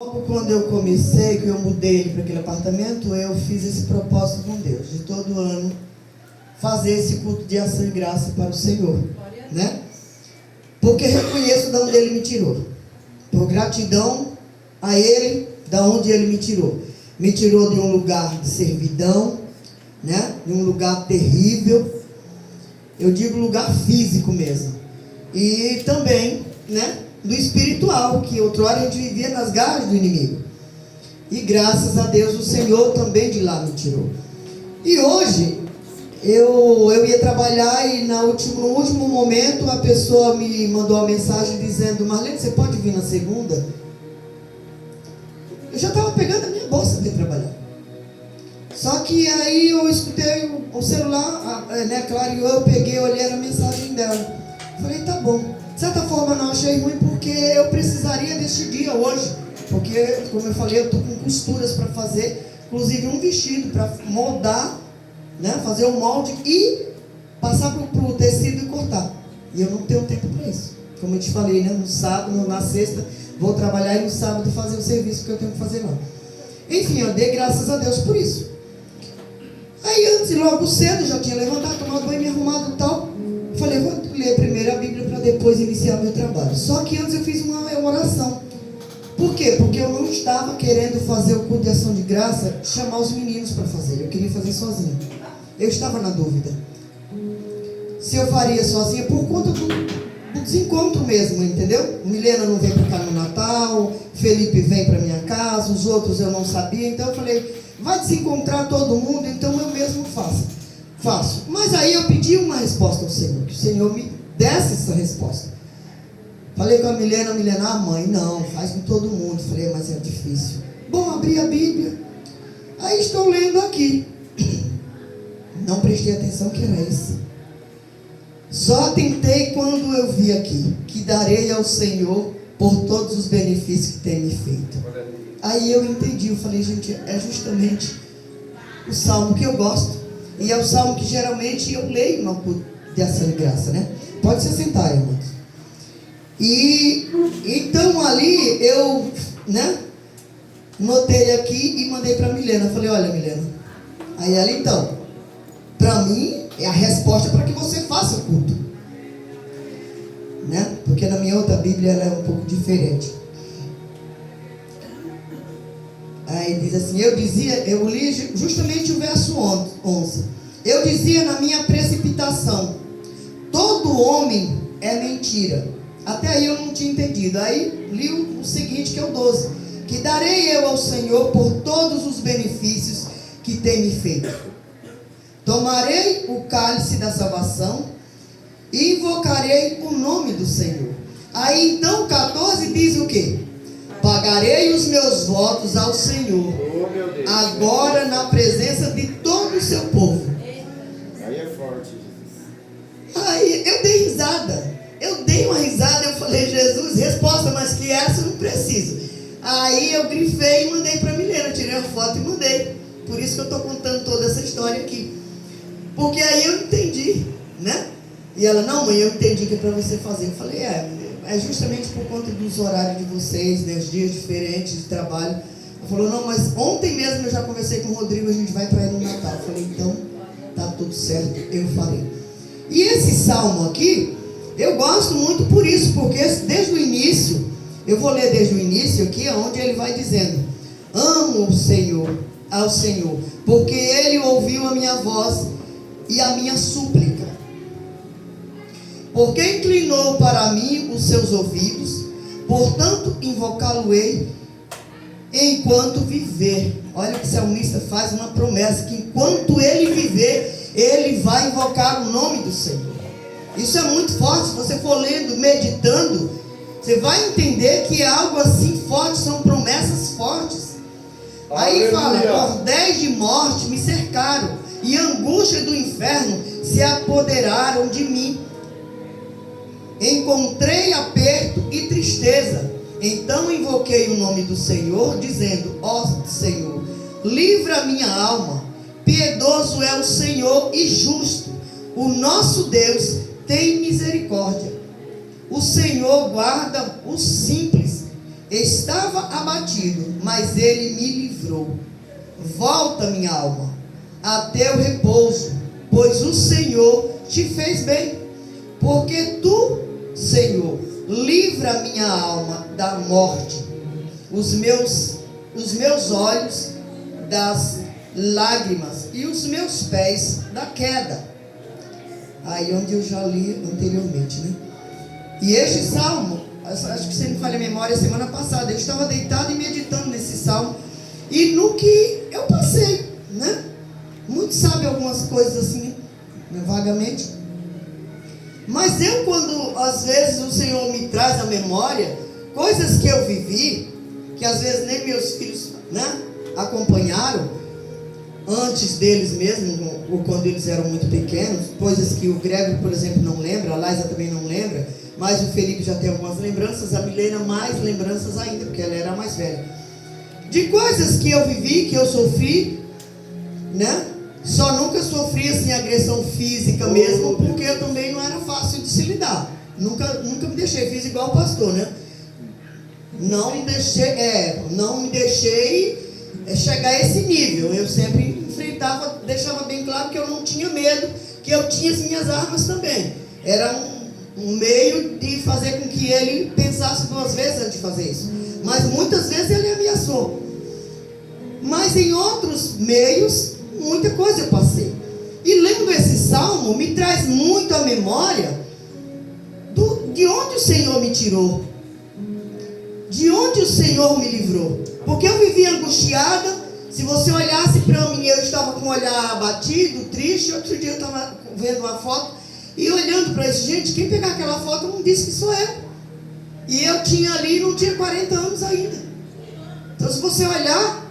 Logo quando eu comecei, que eu mudei para aquele apartamento, eu fiz esse propósito com Deus, de todo ano fazer esse culto de ação e graça para o Senhor, né? Porque reconheço de onde Ele me tirou, por gratidão a Ele, de onde Ele me tirou. Me tirou de um lugar de servidão, né? De um lugar terrível, eu digo lugar físico mesmo, e também, né? Do espiritual, que outrora a gente vivia nas garras do inimigo. E graças a Deus o Senhor também de lá me tirou. E hoje eu ia trabalhar e no último momento a pessoa me mandou uma mensagem dizendo: Marlene, você pode vir na segunda? Eu já estava pegando a minha bolsa para ir trabalhar. Só que aí eu escutei o celular, né, claro, eu peguei, olhei a mensagem dela. Falei, tá bom. De certa forma não achei ruim, porque eu precisaria deste dia hoje. Porque, como eu falei, eu estou com costuras para fazer, inclusive um vestido para moldar, né, fazer o molde e passar para o tecido e cortar. E eu não tenho tempo para isso. Como eu te falei, né, no sábado, na sexta, vou trabalhar e no sábado fazer o serviço que eu tenho que fazer lá. Enfim, eu dei graças a Deus por isso. Aí antes, logo cedo, já tinha levantado, tomado banho, me arrumado e tal. Falei, vou ler primeiro a Bíblia para depois iniciar meu trabalho. Só que antes eu fiz uma oração. Por quê? Porque eu não estava querendo fazer o culto de ação de graça, chamar os meninos para fazer. Eu queria fazer sozinho. Eu estava na dúvida se eu faria sozinha por conta do desencontro mesmo, entendeu? Milena não vem para cá no Natal, Felipe vem para minha casa, os outros eu não sabia. Então eu falei, vai desencontrar todo mundo, então eu mesmo faço. Mas aí eu pedi uma resposta ao Senhor, que o Senhor me desse essa resposta. Falei com a Milena, mãe, não, faz com todo mundo. Falei, mas é difícil. Bom, abri a Bíblia, aí estou lendo aqui. Não prestei atenção que era esse. Só atentei quando eu vi aqui, que darei ao Senhor por todos os benefícios que tem me feito. Aí eu entendi, eu falei, gente, é justamente o salmo que eu gosto. E é o salmo que geralmente eu leio no culto de ação de graça, né? Pode se sentar, irmãos. E então ali eu, né, notei aqui e mandei para Milena. Falei, olha, Milena, aí ela, então, para mim é a resposta para que você faça o culto, né? Porque na minha outra Bíblia ela é um pouco diferente. Aí diz assim, eu li justamente o verso 11. Eu dizia na minha precipitação, todo homem é mentira. Até aí eu não tinha entendido. Aí li o seguinte, que é o 12. Que darei eu ao Senhor por todos os benefícios que tem me feito. Tomarei o cálice da salvação e invocarei o nome do Senhor. Aí então 14 diz o quê? Pagarei os meus votos ao Senhor, agora na presença de todo o seu povo. Aí é forte. Aí eu dei risada. Eu dei uma risada, eu falei, Jesus, resposta, mas que essa eu não preciso. Aí eu grifei e mandei para a Milena, tirei uma foto e mandei. Por isso que eu estou contando toda essa história aqui. Porque aí eu entendi, né? E ela, não, mãe, eu entendi que é para você fazer. Eu falei, é justamente por conta dos horários de vocês, né, os dias diferentes de trabalho. Ela falou, não, mas ontem mesmo eu já conversei com o Rodrigo, a gente vai para ir no Natal. Eu falei, então, tá tudo certo, eu farei. E esse salmo aqui, eu gosto muito por isso, porque desde o início, eu vou ler desde o início aqui, onde ele vai dizendo, amo o Senhor, ao Senhor, porque Ele ouviu a minha voz e a minha súplica. Porque inclinou para mim os seus ouvidos, portanto invocá-lo-ei enquanto viver. Olha que o salmista faz uma promessa, que enquanto ele viver, ele vai invocar o nome do Senhor. Isso é muito forte. Se você for lendo, meditando, você vai entender que é algo assim forte, são promessas fortes. Aí fala, cordéis de morte me cercaram, e angústia do inferno se apoderaram de mim. Encontrei aperto e tristeza. Então invoquei o nome do Senhor, dizendo, ó Senhor, livra a minha alma. Piedoso é o Senhor e justo. O nosso Deus tem misericórdia. O Senhor guarda os simples. Estava abatido, mas ele me livrou. Volta, minha alma, a teu repouso, pois o Senhor te fez bem. Porque tu, Senhor, livra minha alma da morte, os meus olhos das lágrimas e os meus pés da queda. Aí onde eu já li anteriormente, né? E este salmo, acho que você me falha a memória, semana passada, eu estava deitado e meditando nesse salmo, e no que eu passei, né? Muitos sabem algumas coisas assim, né, vagamente. Mas eu, quando às vezes o Senhor me traz à memória coisas que eu vivi, que às vezes nem meus filhos, né, acompanharam, antes deles mesmo, ou quando eles eram muito pequenos, coisas que o Grego, por exemplo, não lembra, a Laisa também não lembra, mas o Felipe já tem algumas lembranças, a Milena mais lembranças ainda, porque ela era a mais velha, de coisas que eu vivi, que eu sofri, né? Só nunca sofri assim agressão física mesmo, porque eu também não era fácil de se lidar. Nunca me deixei, fiz igual o pastor, né? Não me deixei chegar a esse nível. Eu sempre enfrentava, deixava bem claro que eu não tinha medo, que eu tinha as minhas armas também. Era um meio de fazer com que ele pensasse duas vezes antes de fazer isso. Mas muitas vezes ele ameaçou. Mas em outros meios, muita coisa eu passei. E lendo esse salmo, me traz muito à memória de onde o Senhor me tirou, de onde o Senhor me livrou. Porque eu vivia angustiada. Se você olhasse para mim, eu estava com o olhar abatido, triste. Outro dia eu estava vendo uma foto e olhando para isso. Gente, quem pegar aquela foto não disse que sou eu. E eu tinha ali, não tinha 40 anos ainda. Então se você olhar,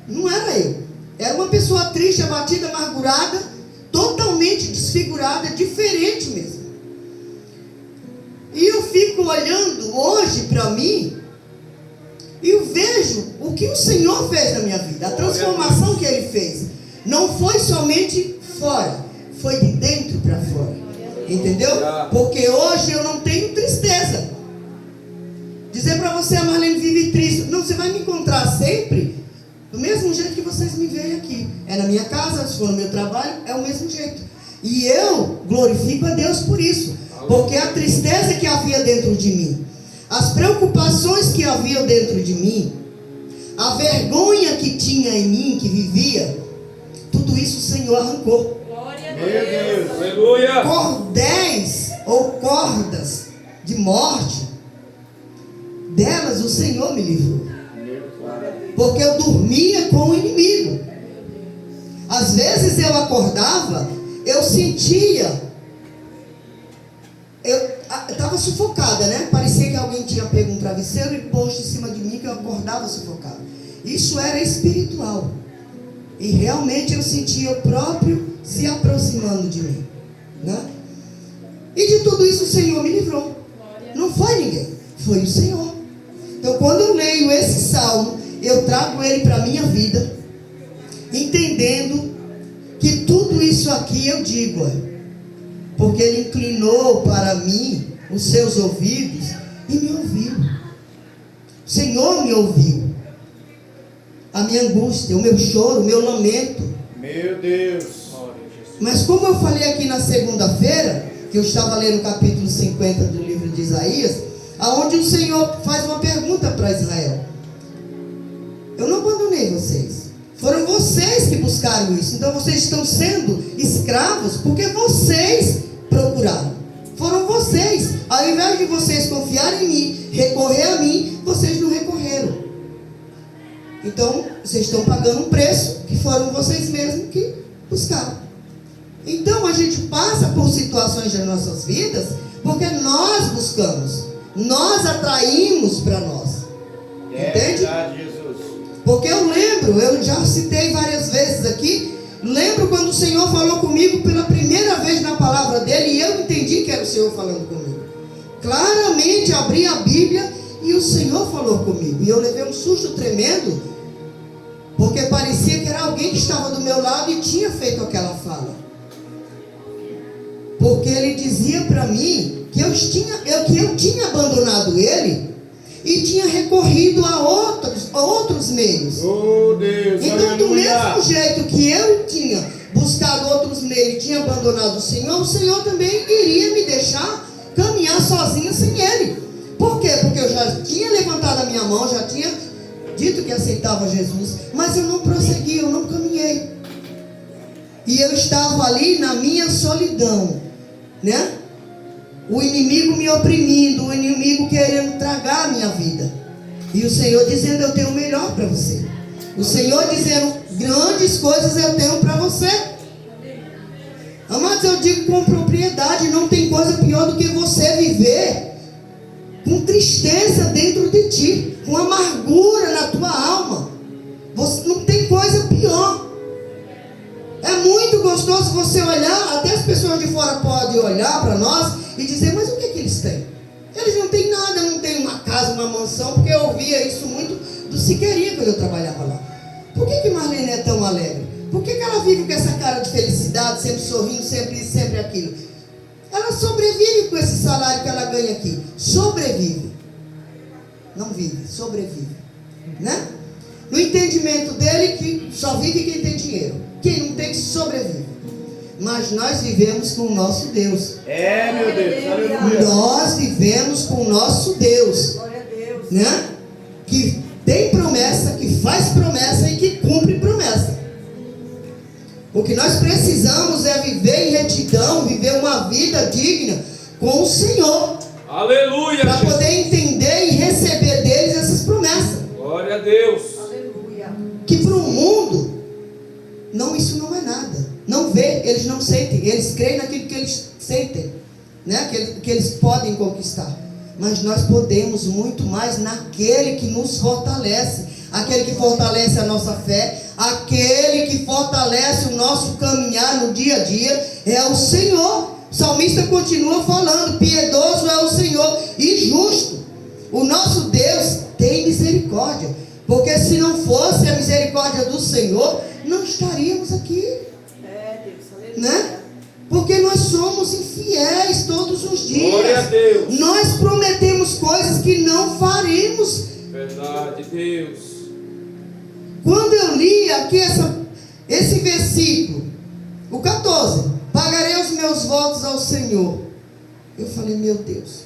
não era eu. Era uma pessoa triste, abatida, amargurada, totalmente desfigurada, diferente mesmo. E eu fico olhando hoje para mim e eu vejo o que o Senhor fez na minha vida, a transformação que Ele fez. Não foi somente fora, foi de dentro para fora. Entendeu? Porque hoje eu não tenho tristeza. Dizer para você, a Marlene vive triste. Não, você vai me encontrar sempre do mesmo jeito que vocês me veem aqui. É na minha casa, se for no meu trabalho, é o mesmo jeito. E eu glorifico a Deus por isso. Porque a tristeza que havia dentro de mim, as preocupações que havia dentro de mim, a vergonha que tinha em mim, que vivia, tudo isso o Senhor arrancou. Glória a Deus. Aleluia. Cordéis ou cordas de morte, delas o Senhor me livrou. Porque eu dormia com o inimigo. Às vezes eu acordava, eu sentia, eu estava sufocada, né? Parecia que alguém tinha pego um travesseiro e posto em cima de mim, que eu acordava sufocada. Isso era espiritual. E realmente eu sentia o próprio se aproximando de mim, né? E de tudo isso o Senhor me livrou. Não foi ninguém, foi o Senhor. Então quando eu leio esse salmo, eu trago ele para a minha vida, entendendo que tudo isso aqui eu digo, porque Ele inclinou para mim os seus ouvidos e me ouviu. O Senhor me ouviu. A minha angústia, o meu choro, o meu lamento. Meu Deus. Mas como eu falei aqui na segunda-feira, que eu estava lendo o capítulo 50 do livro de Isaías, aonde o Senhor faz uma pergunta para Israel. Eu não abandonei vocês. Foram vocês que buscaram isso. Então vocês estão sendo escravos porque vocês procuraram. Foram vocês. Ao invés de vocês confiarem em mim, recorrer a mim, vocês não recorreram. Então vocês estão pagando um preço que foram vocês mesmos que buscaram. Então a gente passa por situações das nossas vidas porque nós buscamos. Nós atraímos para nós. Entende? Verdade, Jesus. Porque eu lembro, eu já citei várias vezes aqui, lembro quando o Senhor falou comigo pela primeira vez na palavra dele, e eu entendi que era o Senhor falando comigo. Claramente abri a Bíblia e o Senhor falou comigo. E eu levei um susto tremendo, porque parecia que era alguém que estava do meu lado e tinha feito aquela fala. Porque ele dizia para mim que eu tinha abandonado ele, e tinha recorrido a outros meios. Oh, Deus, Então, do aleluia. mesmo jeito que eu tinha buscado outros meios e tinha abandonado o Senhor também iria me deixar caminhar sozinho sem Ele. Por quê? Porque eu já tinha levantado a minha mão, já tinha dito que aceitava Jesus, mas eu não prossegui, eu não caminhei. E eu estava ali na minha solidão, né? O inimigo me oprimindo, o inimigo querendo tragar a minha vida. E o Senhor dizendo: eu tenho o melhor para você. O Senhor dizendo: grandes coisas eu tenho para você. Amados, eu digo com propriedade, não tem coisa pior do que você viver com tristeza dentro de ti, com amargura na tua alma. Você, não tem coisa pior. É muito gostoso você olhar, até as pessoas de fora podem olhar para nós e dizer: mas o que eles têm? Eles não têm nada, não têm uma casa, uma mansão, porque eu ouvia isso muito do Siqueirinha quando eu trabalhava lá. Por que Marlene é tão alegre? Por que ela vive com essa cara de felicidade, sempre sorrindo, sempre isso, sempre aquilo? Ela sobrevive com esse salário que ela ganha aqui. Sobrevive. Não vive, sobrevive. Né? No entendimento dele, que só vive quem tem dinheiro. Quem não tem, sobrevive. Mas nós vivemos com o nosso Deus. É, meu Deus, aleluia. Nós vivemos com o nosso Deus. Glória a Deus. Né? Que tem promessa, que faz promessa e que cumpre promessa. O que nós precisamos é viver em retidão, viver uma vida digna com o Senhor. Aleluia. Para poder entender e receber deles essas promessas. Glória a Deus. Aleluia. Que para o mundo, não, isso não é nada. Não vê, eles não sentem. Eles creem naquilo que eles sentem, né? Que eles podem conquistar. Mas nós podemos muito mais naquele que nos fortalece. Aquele que fortalece a nossa fé, aquele que fortalece o nosso caminhar no dia a dia, é o Senhor. O salmista continua falando: piedoso é o Senhor e justo. O nosso Deus tem misericórdia, porque se não fosse a misericórdia do Senhor, não estaríamos aqui. É, Deus, aleluia. Né? Porque nós somos infiéis todos os dias. Glória a Deus. Nós prometemos coisas que não faremos. Verdade, Deus. Quando eu li aqui esse versículo, o 14, pagarei os meus votos ao Senhor, eu falei: meu Deus,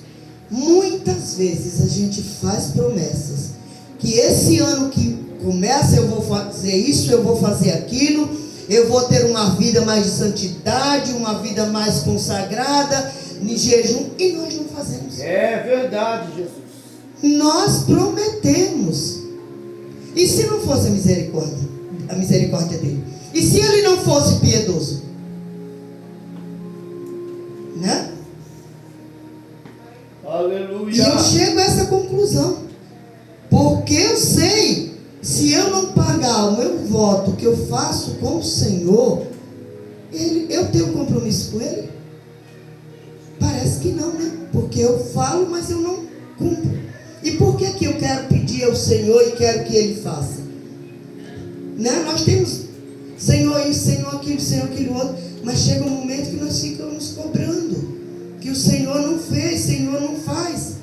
muitas vezes a gente faz promessas, que esse ano que começa eu vou fazer isso, eu vou fazer aquilo, eu vou ter uma vida mais de santidade, uma vida mais consagrada, em jejum, e nós não fazemos. É verdade, Jesus. Nós prometemos. E se não fosse a misericórdia dele? E se ele não fosse piedoso? Né? Aleluia. E eu chego a essa conclusão. Porque eu sei, se eu não pagar o meu voto que eu faço com o Senhor, eu tenho compromisso com Ele? Parece que não, né? Porque eu falo, mas eu não cumpro. E por que eu quero pedir ao Senhor e quero que Ele faça? Né? Nós temos Senhor isso, Senhor aquilo outro, mas chega um momento que nós ficamos cobrando, que o Senhor não fez, Senhor não faz.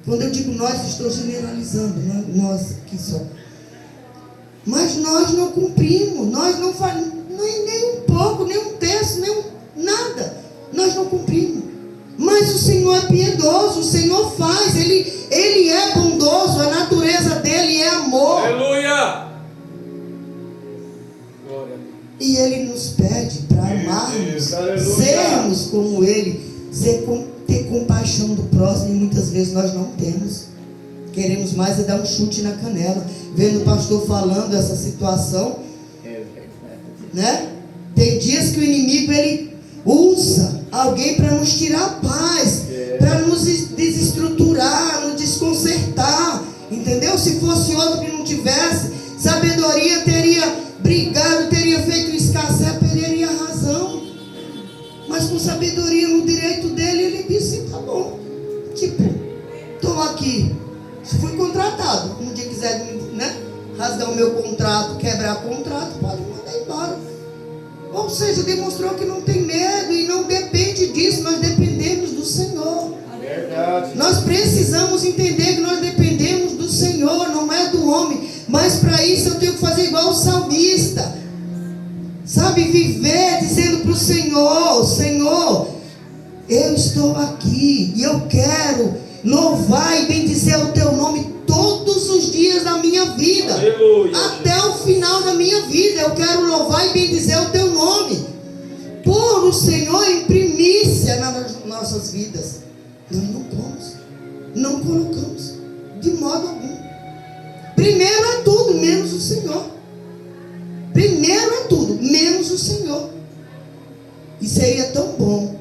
Quando eu digo nós, estou generalizando, nós aqui só. Mas nós não cumprimos, nós não fazemos, nem um pouco, nem um terço, nada, nós não cumprimos. Mas o Senhor é piedoso, o Senhor faz, Ele é bondoso, a natureza dele é amor. Aleluia. Glória a Deus. E Ele nos pede para amarmos, sermos como Ele, ter compaixão do próximo, e muitas vezes nós não temos. Queremos mais é dar um chute na canela. Vendo o pastor falando essa situação, né? Tem dias que o inimigo ele usa alguém para nos tirar a paz, para nos desestruturar, nos desconcertar, entendeu? Se fosse outro que não tivesse sabedoria, teria brigado, teria feito escassez, perderia a razão. Mas com sabedoria no direito dele, ele disse: tá bom, tipo, estou aqui, fui contratado, um dia quiser, né, rasgar o meu contrato, quebrar o contrato, pode mandar embora. Ou seja, demonstrou que não tem medo e não depende disso. Nós dependemos do Senhor. Verdade. Nós precisamos entender que nós dependemos do Senhor, não é do homem. Mas para isso eu tenho que fazer igual o salmista. Sabe, viver dizendo para o Senhor: Senhor, eu estou aqui e eu quero louvar e bendizer o teu nome todos os dias da minha vida. Aleluia. Até o final da minha vida eu quero louvar e bendizer o teu nome. Por o Senhor em primícia nas nossas vidas. Nós não pomos, não colocamos de modo algum. Primeiro é tudo, menos o Senhor. Primeiro é tudo, menos o Senhor. E seria tão bom,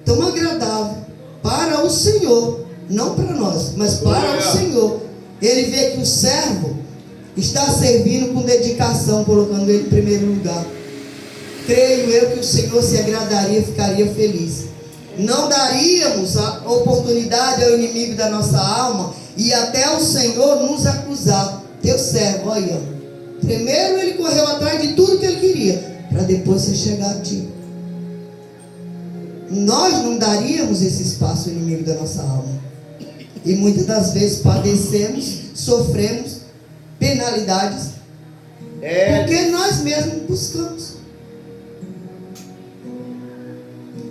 tão agradável para o Senhor, não para nós, mas para o Senhor. Ele vê que o servo está servindo com dedicação, colocando ele em primeiro lugar. Creio eu que o Senhor se agradaria, ficaria feliz. Não daríamos a oportunidade ao inimigo da nossa alma e até o Senhor nos acusar. Teu servo, olha, primeiro ele correu atrás de tudo que ele queria, para depois você chegar a ti. Nós não daríamos esse espaço ao inimigo da nossa alma. E muitas das vezes padecemos, sofremos penalidades, porque nós mesmos buscamos.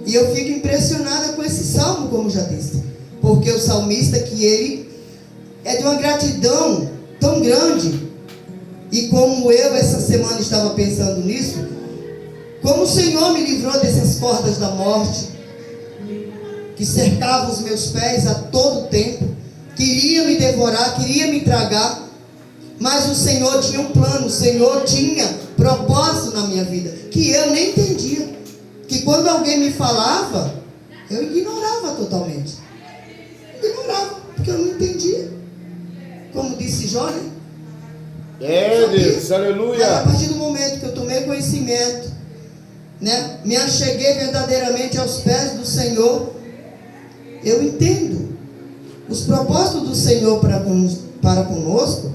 E eu fico impressionada com esse salmo, como já disse, porque o salmista, que ele é de uma gratidão tão grande. E como eu essa semana estava pensando nisso, como o Senhor me livrou dessas cordas da morte, que cercavam os meus pés a todo tempo, queria me devorar, queria me tragar, mas o Senhor tinha um plano, o Senhor tinha propósito na minha vida, que eu nem entendia, que quando alguém me falava, eu ignorava totalmente, porque eu não entendia, como disse Jó, né? Deus, Mas a aleluia. partir do momento que eu tomei conhecimento, né, me acheguei verdadeiramente aos pés do Senhor, eu entendo os propósitos do Senhor para conosco.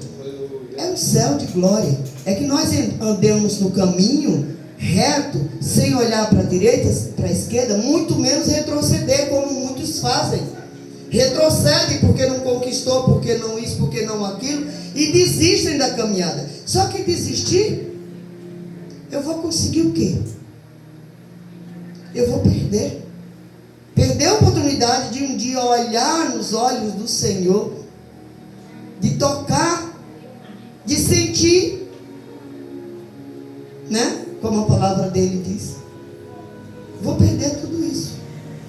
É um céu de glória. É que nós andemos no caminho reto, sem olhar para a direita, para a esquerda, muito menos retroceder, como muitos fazem. Retrocedem porque não conquistou, porque não isso, porque não aquilo, e desistem da caminhada. Só que desistir, eu vou conseguir o quê? Eu vou perder a oportunidade de um dia olhar nos olhos do Senhor, de tocar, de sentir, né? Como a palavra dele diz. Vou perder tudo isso.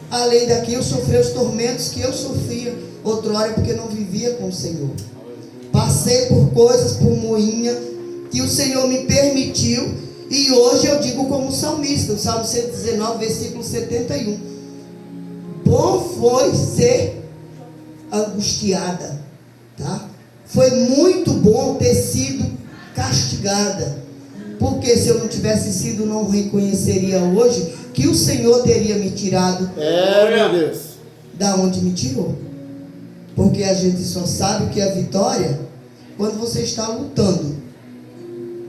Além daquilo, sofrer os tormentos que eu sofria outrora, porque não vivia com o Senhor. Passei por coisas, por moinha, que o Senhor me permitiu. E hoje eu digo como salmista, o Salmo 119, versículo 71. Bom foi ser angustiada, tá? Foi muito bom ter sido castigada, porque se eu não tivesse sido, não reconheceria hoje que o Senhor teria me tirado Meu Deus. da onde me tirou. Porque a gente só sabe o que é vitória quando você está lutando,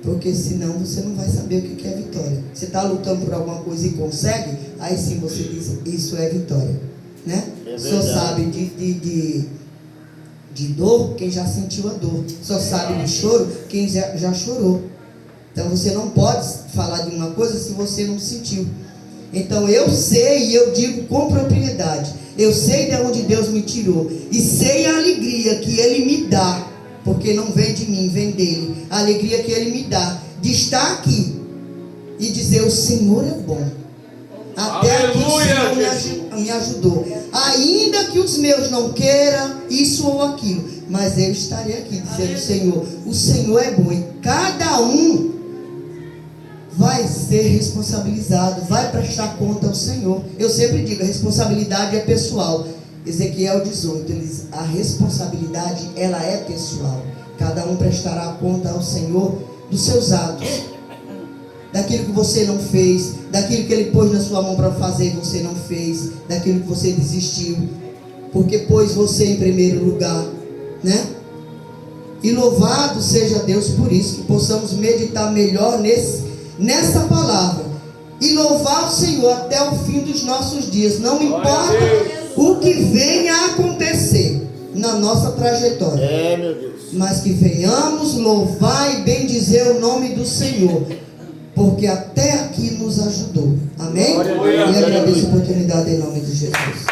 porque senão você não vai saber o que é vitória. Você está lutando por alguma coisa e consegue, aí sim você diz, isso é vitória, né? Só sabe de dor quem já sentiu a dor. Só sabe de choro quem já chorou. Então você não pode falar de uma coisa se você não sentiu. Então eu sei, e eu digo com propriedade, eu sei de onde Deus me tirou, e sei a alegria que Ele me dá, porque não vem de mim, vem dele. A alegria que Ele me dá de estar aqui e dizer: o Senhor é bom. Até aqui o Senhor me ajudou. Ainda que os meus não queiram isso ou aquilo, mas eu estarei aqui dizendo: Senhor, o Senhor é bom. E cada um vai ser responsabilizado, vai prestar conta ao Senhor. Eu sempre digo, a responsabilidade é pessoal. Ezequiel 18, a responsabilidade, ela é pessoal. Cada um prestará conta ao Senhor dos seus atos, daquilo que você não fez, daquilo que Ele pôs na sua mão para fazer e você não fez, daquilo que você desistiu, porque pôs você em primeiro lugar, né? E louvado seja Deus por isso, que possamos meditar melhor nessa palavra e louvar o Senhor até o fim dos nossos dias. Não importa o que venha a acontecer, na nossa trajetória. É, meu Deus. Mas que venhamos louvar e bendizer o nome do Senhor, porque até aqui nos ajudou. Amém? Glória a E Deus. agradeço a oportunidade em nome de Jesus.